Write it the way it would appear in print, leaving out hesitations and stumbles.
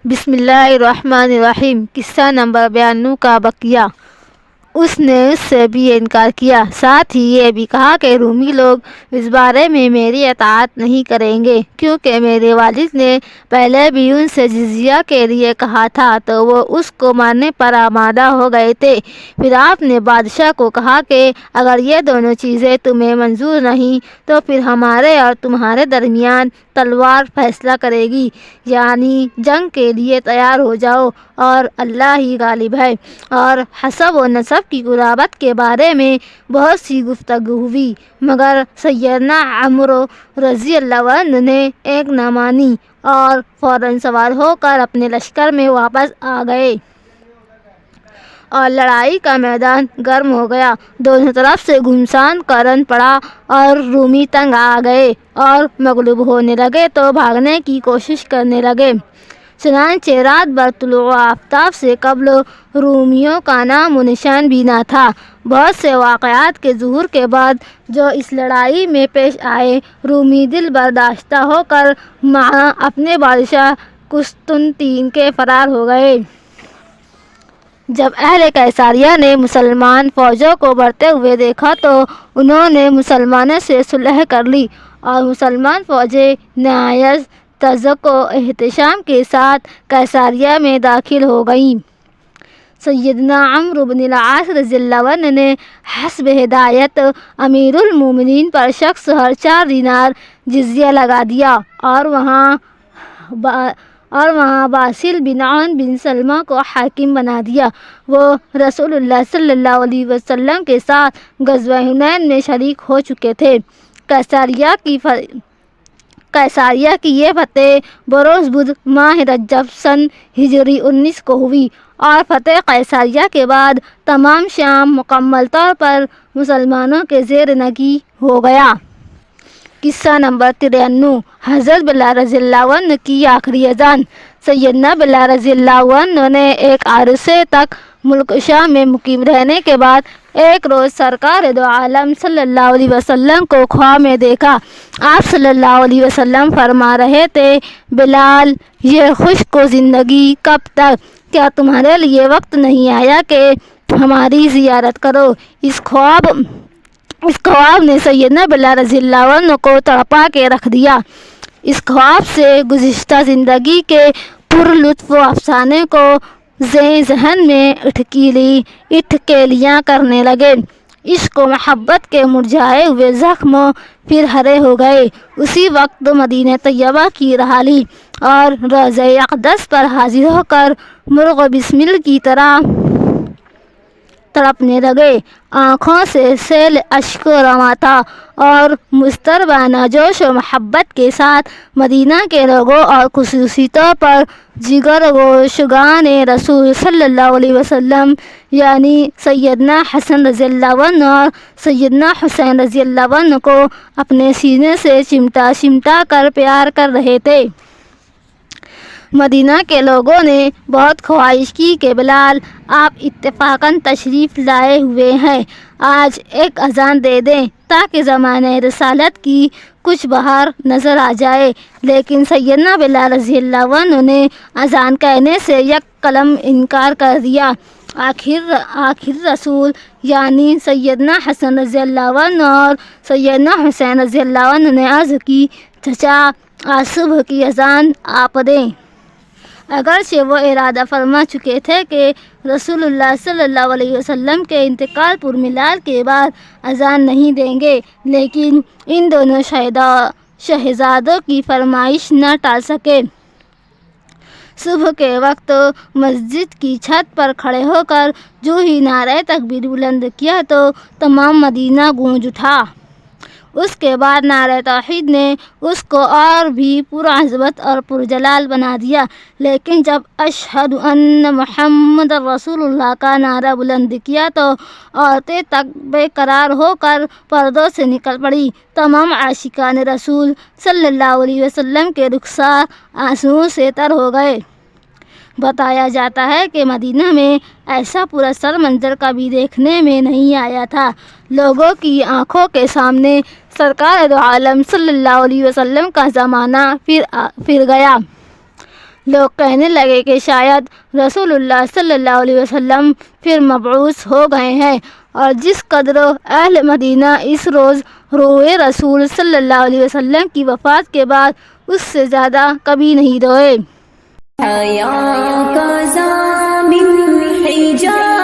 بسم اللہ الرحمن الرحیم۔ قصہ نمبر 92 کا بقیہ۔ اس نے اس سے بھی انکار کیا، ساتھ ہی یہ بھی کہا کہ رومی لوگ اس بارے میں میری اطاعت نہیں کریں گے، کیونکہ میرے والد نے پہلے بھی ان سے جزیہ کے لیے کہا تھا تو وہ اس کو ماننے پر آمادہ ہو گئے تھے۔ پھر آپ نے بادشاہ کو کہا کہ اگر یہ دونوں چیزیں تمہیں منظور نہیں تو پھر ہمارے اور تمہارے درمیان تلوار فیصلہ کرے گی، یعنی جنگ کے لیے تیار ہو جاؤ اور اللہ ہی غالب ہے۔ اور حسب و نسب کی قرابت کے بارے میں بہت سی گفتگو ہوئی، مگر سیدنا عمرو رضی اللہ عنہ نے ایک نہ مانی اور فوراً سوار ہو کر اپنے لشکر میں واپس آ گئے اور لڑائی کا میدان گرم ہو گیا۔ دونوں طرف سے گھمسان کا رن پڑا اور رومی تنگ آ گئے اور مغلوب ہونے لگے تو بھاگنے کی کوشش کرنے لگے۔ چنانچہ رات بھر طلوع آفتاب سے قبل رومیوں کا نام و نشان بھی نہ تھا۔ بہت سے واقعات کے ظہور کے بعد جو اس لڑائی میں پیش آئے، رومی دل برداشتہ ہو کر اپنے بادشاہ قسطنطین کے فرار ہو گئے۔ جب اہل قیصریہ نے مسلمان فوجوں کو بڑھتے ہوئے دیکھا تو انہوں نے مسلمانوں سے صلح کر لی اور مسلمان فوجیں نہایت تذک و احتشام کے ساتھ قیصریہ میں داخل ہو گئیں۔ سیدنا عمرو بن العاص رضی اللہ عنہ نے حسب ہدایت امیر المومنین پر شخص ہر 4 دینار جزیہ لگا دیا اور وہاں باسل بن عون بن سلمہ کو حاکم بنا دیا۔ وہ رسول اللہ صلی اللہ علیہ وسلم کے ساتھ غزوہ حنین میں شریک ہو چکے تھے۔ قیصریہ کی یہ فتح بروز بدھ ماہ رجب سن ہجری 19 کو ہوئی اور فتح قیصریہ کے بعد تمام شام مکمل طور پر مسلمانوں کے زیر نگی ہو گیا۔ قصہ نمبر 93۔ حضرت بلال رضی اللہ عنہ کی آخری اذان۔ سیدنا بلال رضی اللہ عنہ نے ایک عرصے تک ملک شام میں مقیم رہنے کے بعد ایک روز سرکار دو عالم صلی اللہ علیہ وسلم کو خواب میں دیکھا۔ آپ صلی اللہ علیہ وسلم فرما رہے تھے، بلال، یہ خشک و زندگی کب تک؟ کیا تمہارے لیے وقت نہیں آیا کہ ہماری زیارت کرو؟ اس خواب نے سیدنا بلال رضی اللہ عنہ کو تڑپا کے رکھ دیا۔ اس خواب سے گزشتہ زندگی کے پر لطف و افسانے کو ذہن میں اٹھکیلیاں کرنے لگے۔ عشق و محبت کے مرجھائے ہوئے زخم پھر ہرے ہو گئے۔ اسی وقت مدینہ طیبہ کی راہ لی اور روضہ اقدس پر حاضر ہو کر مرغ بسمل کی طرح تڑپنے لگے۔ آنکھوں سے سیل اشک رواں تھا اور مضطربانہ جوش و محبت کے ساتھ مدینہ کے لوگوں اور خصوصی طور پر جگر گوشگان رسول صلی اللہ علیہ وسلم یعنی سیدنا حسن رضی اللہ عنہ اور سیدنا حسین رضی اللہ عنہ کو اپنے سینے سے چمٹا کر پیار کر رہے تھے۔ مدینہ کے لوگوں نے بہت خواہش کی کہ بلال، آپ اتفاقاً تشریف لائے ہوئے ہیں، آج ایک اذان دے دیں تاکہ زمانہ رسالت کی کچھ بہار نظر آ جائے۔ لیکن سیدنا بلال رضی اللہ عنہ نے اذان کہنے سے یک قلم انکار کر دیا۔ آخر رسول یعنی سیدنا حسن رضی اللہ عنہ اور سیدنا حسین رضی اللہ عنہ نے عرض کی، چچا، آج صبح کی اذان آپ دیں۔ اگرچہ وہ ارادہ فرما چکے تھے کہ رسول اللہ صلی اللہ علیہ وسلم کے انتقال پر ملال کے بعد اذان نہیں دیں گے، لیکن ان دونوں شہزادوں کی فرمائش نہ ٹال سکے۔ صبح کے وقت مسجد کی چھت پر کھڑے ہو کر جو ہی نعرہ تکبیر بلند کیا تو تمام مدینہ گونج اٹھا۔ اس کے بعد نعرہ توحید نے اس کو اور بھی پرعظمت اور پرجلال بنا دیا۔ لیکن جب اشہد ان محمد رسول اللہ کا نعرہ بلند کیا تو عورتیں تک بے قرار ہو کر پردوں سے نکل پڑیں۔ تمام عاشقان رسول صلی اللہ علیہ وسلم کے رخسار آنسوؤں سے تر ہو گئے۔ بتایا جاتا ہے کہ مدینہ میں ایسا پراثر منظر کبھی دیکھنے میں نہیں آیا تھا۔ لوگوں کی آنکھوں کے سامنے سرکار دو عالم صلی اللہ علیہ وسلم کا زمانہ پھر گیا۔ لوگ کہنے لگے کہ شاید رسول اللہ صلی اللہ علیہ وسلم پھر مبعوث ہو گئے ہیں، اور جس قدر اہل مدینہ اس روز روئے رسول صلی اللہ علیہ وسلم کی وفات کے بعد اس سے زیادہ کبھی نہیں روئے۔ حیا کا ضامن حجاب